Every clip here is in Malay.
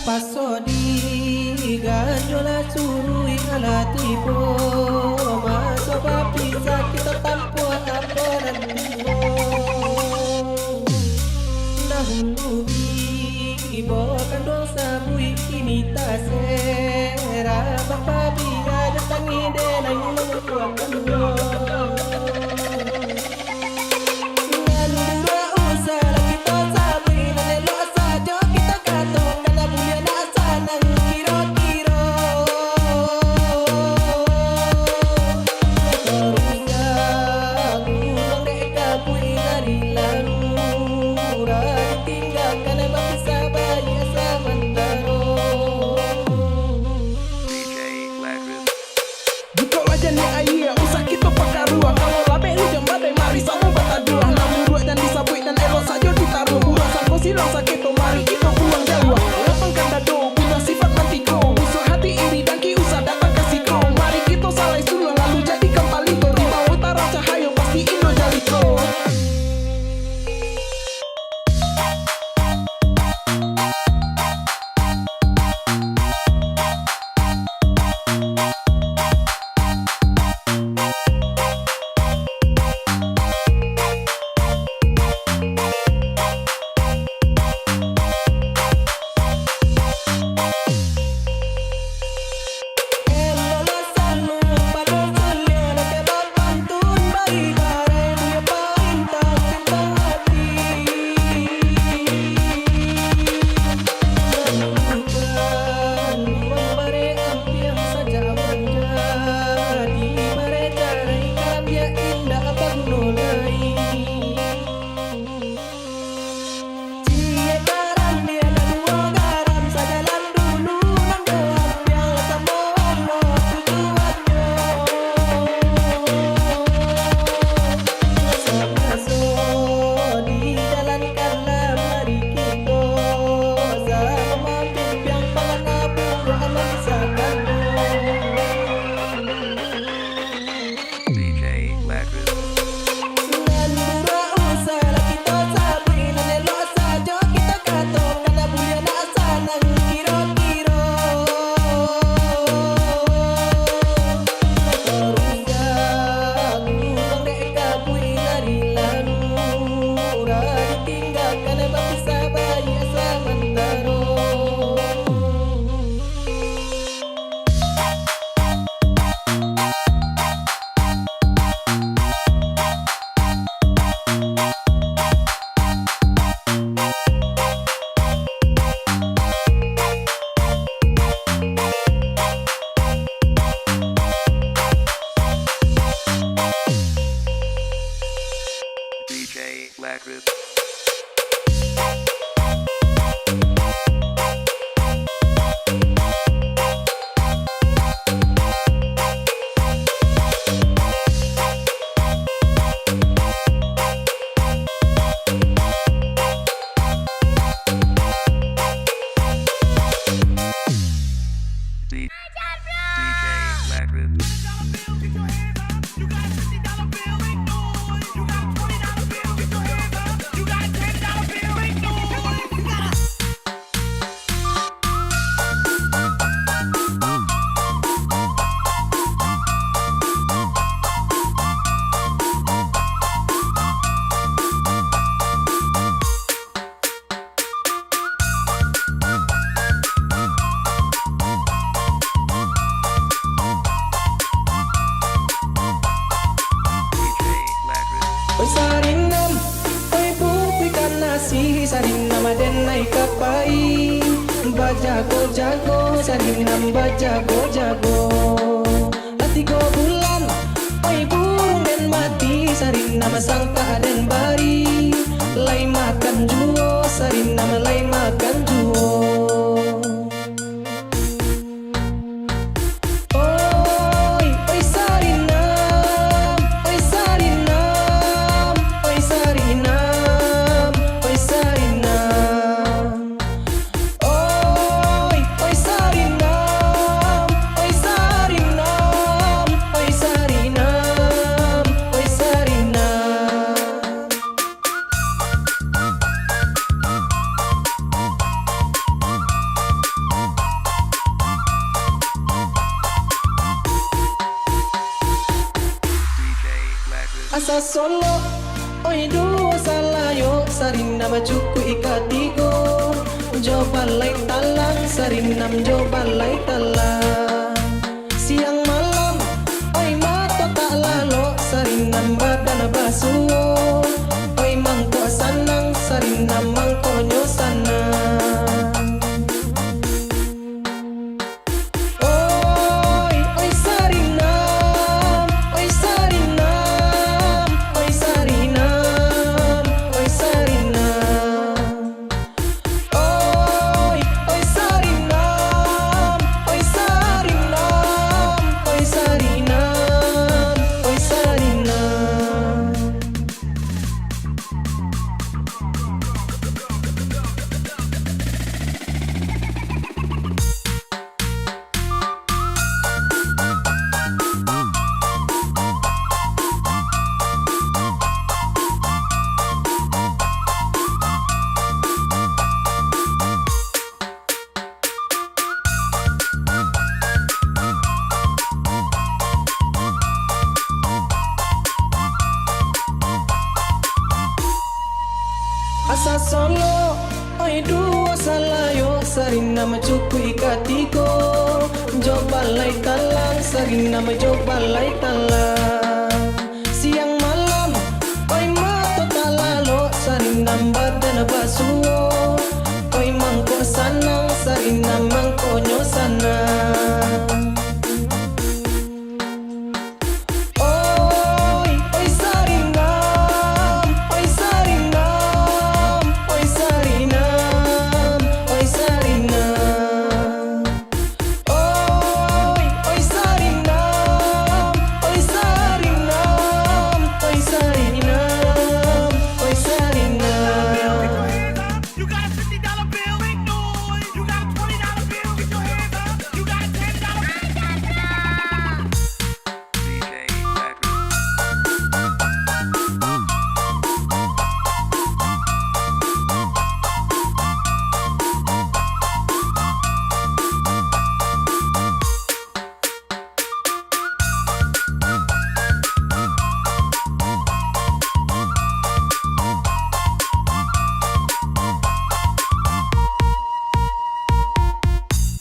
Pasodi ganjola curui ala tibo masuk bisa kita tampu apa dan tibo dahulu ibo kan dosa bui kini tasera bapak biga datangi denai menguat kedua. Madenai kapai bajago-jago saninam bajago-jago hati go bulan oi burung dan mati sarinam sangka dan bari lai makan juo sarinam lai makan juo. asa solo oi dua salayo sarinam cuku ikatigo jo balai talang sarinam jo balai talang siang malam oi mato tak lalo sarinam badan basuo oi mangko sanang sarinam mangko nyosanang asa solo oi dua salayo sarinam cuku ikatigo jo balai talang sarinam jo balai talang siang malam oi mato talalo sarinam badan basuo oi mangko sanang sarinam mangko nyosanang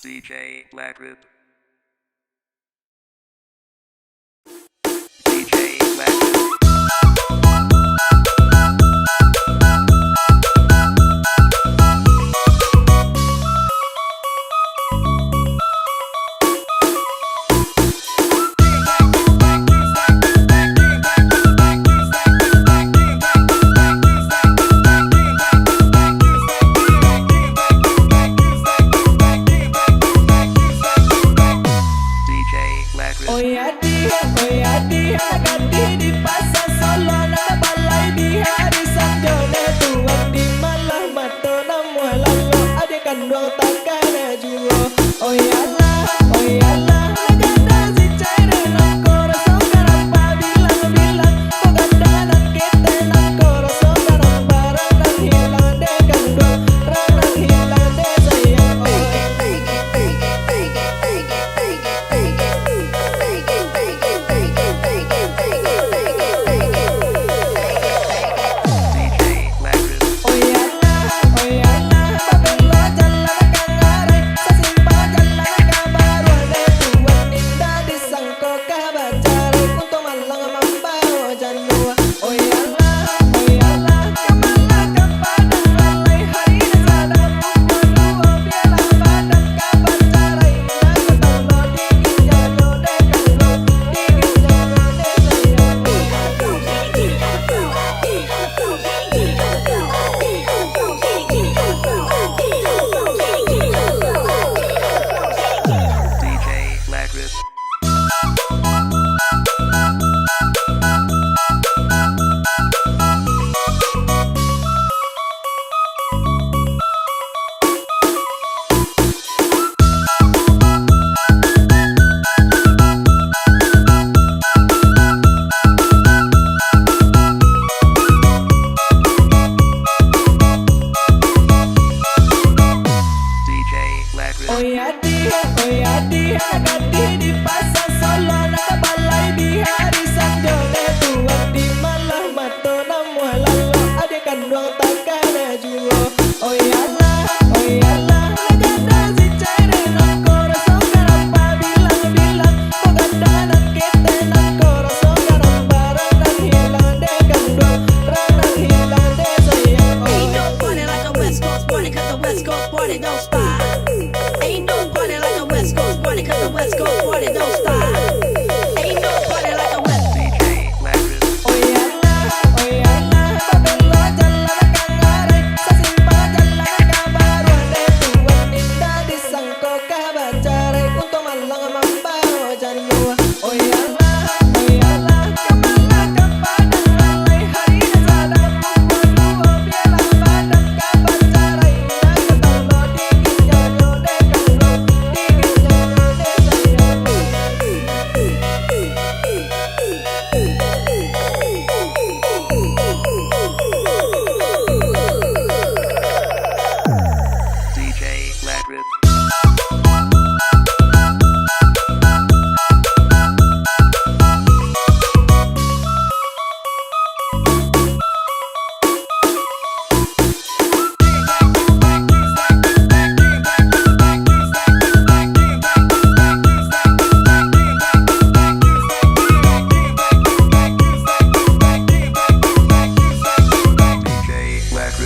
DJ Black Group. DJ Black Group. kanduang takana juo. Oh yalah, naganda si cere nak corazón karapa bilang-bilang. Paganda nak kete nak corazón karapa ranang hilang de kanduang, ranang hilang de sayang. Ain't no party like a West Coast party, 'cause the West Coast party don't stop. Ain't no party like a West Coast party, 'cause the West Coast party don't stop. Ain't no party like a West DJ Black Roof. Oh yalah, babelo jalan kangarai, sa simpa jalan kabaruan de tuan indah disangko kabacarai, untuk malang mambawa janua. Oh yalah, kemana kepada lalai hari sadar dua biarlah badan kabacarai, yang ketolo dikit jalo de kalo, dikit jalo de sayang. DJ Black Roof. DJ Black Roof.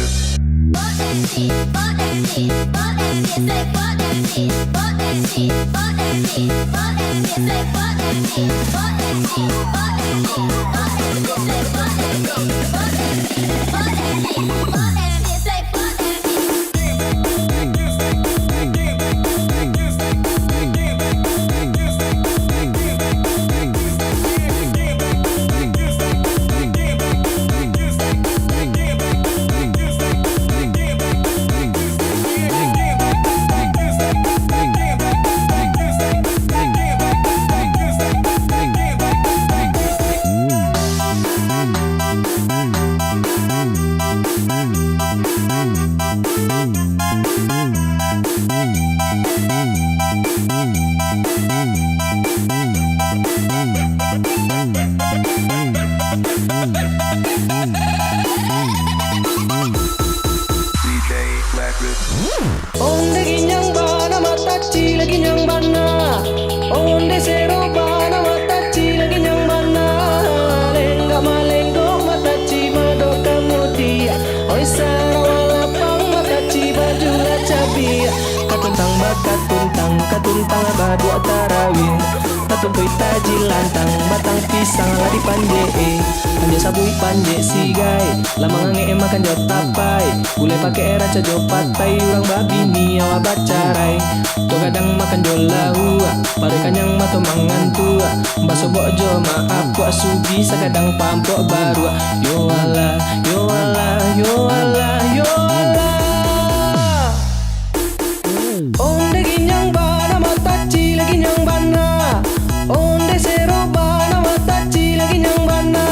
DJ Black Roof. Onde ginyang bana matachi lagi nyang bana, onde sero bana matachi lagi nyang bana, lengga malenggo matachi mado kemudia, oi sarawala pang matachi baju cabia, katuntang katuntang badu atarawin, katuntui taji lantang batang pisang ladi panje panje sabui panje sigai, lamang nge makan jot tapai, gulai pakai era cajo patai, urang babi niawa bacarai, to kadang makan jolahua, pare kanyang mato mangan tua, baso bojo maaf ku asugi sakadang pampok baru, yo ala, yo ala, yo ala, yo ala. Onde ginyang bana matachi lagi nyang bana, onde sero bana matachi lagi nyang bana,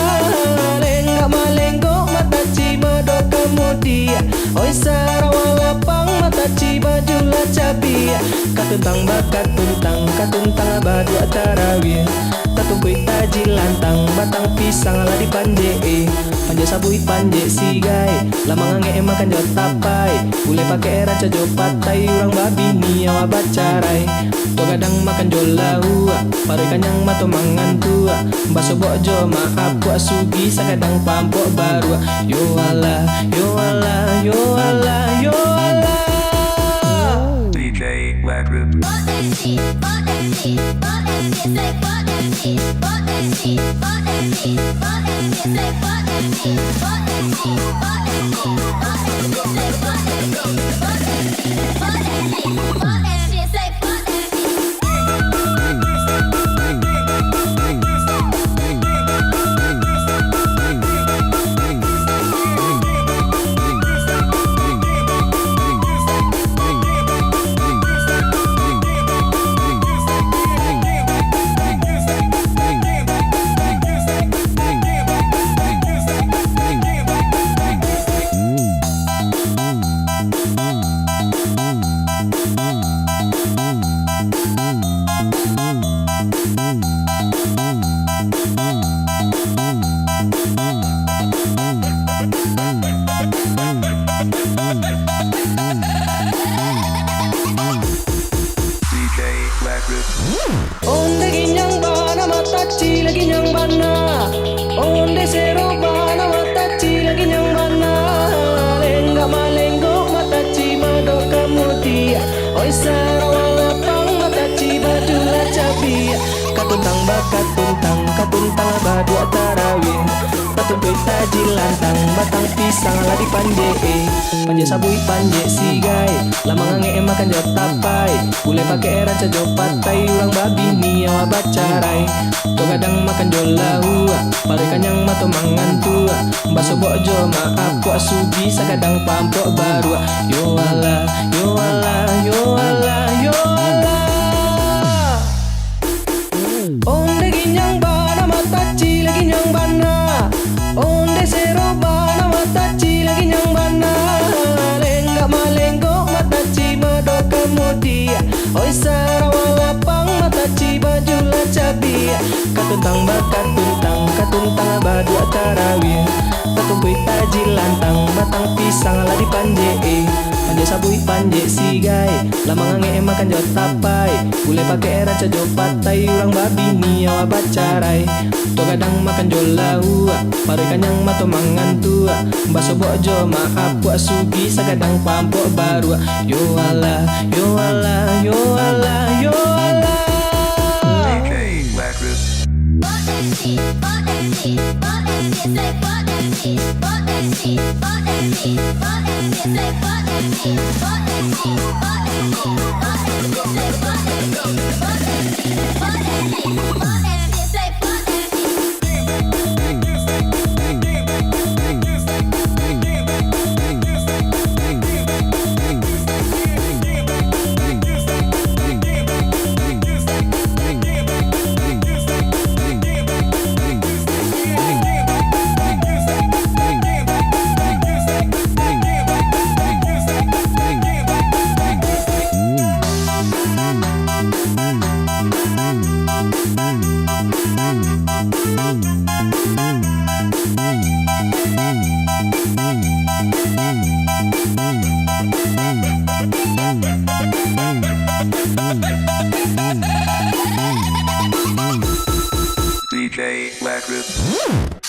lengga malenggo matachi mado kemudia, oi sarawala pang matachi baju la cabia, katuntang katuntang badu atarawin, tatumpui taji lantang batang pisang ladi panje panje sabui panje sigai, lamang nge makan jot tapai, gulai pakai era cajo patai, urang babi niawa bacarai, to kadang makan jolahua, pare kanyang mato mangan tua, baso bojo maaf ku asugi sakadang pampok baru, yo ala, yo ala, yo ala, yo ala. DJ Black Roof. DJ Black Rip. Onde ginyang bana matachi lagi nyang bana. Onde sero bana matachi lagi nyang bana. Lengga malenggo matachi mado kamudia. Oi sarawala pang matachi badula cabi. Katuntang bakatuntang katuntang badua tarawih. Patuntui taji lantang batang pisang ladi panje panje sabui panje sigai lamang nge makan jot tapai boleh pakai era cajo patai ulang babi niawa bacarai to kadang makan jolau balikan yang mato mangan tua baso bojo maaf ko asugi sakadang pampok baru yo ala yo ala yo ala yo ala onde ginyang bana matachi lagi nyang bana. Onde sero bana matachi lagi nyang bana. Lengga malenggo matachi mado kemudia. Oi sarawala pang matachi bajula cabia. Katuntang bakatuntang katuntang badua tarawih. Patumpui taji lantang batang pisang ladi panje panje sabui panje sigai lamang nge makan jot tapai boleh pakai era cajo patai urang babi niawa bacarai to kadang makan jolau parikan yang mato mangan tua baso bojo maaf ku asugi sakadang pampok baru yo ala yo ala yo ala yo ala DJ Black Rip. DJ Black Rip.